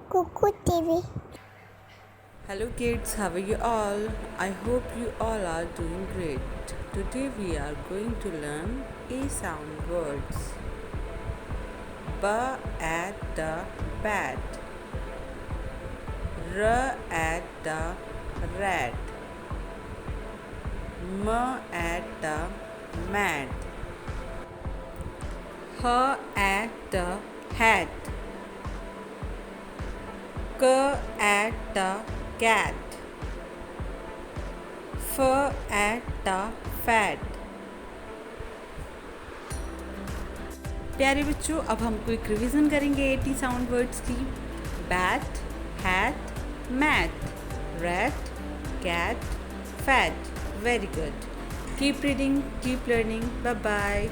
Cuckoo TV. Hello kids, how are you all? I hope you all are doing great. Today we are going to learn A sound words. B at the bat. R at the rat. M at the mat. H at the hat. K at the cat. F at the fat. प्यारे बच्चों, अब हम quick revision करेंगे 80 sound words की. Bat, hat, mat, rat, cat, fat. Very good. Keep reading, keep learning. Bye bye.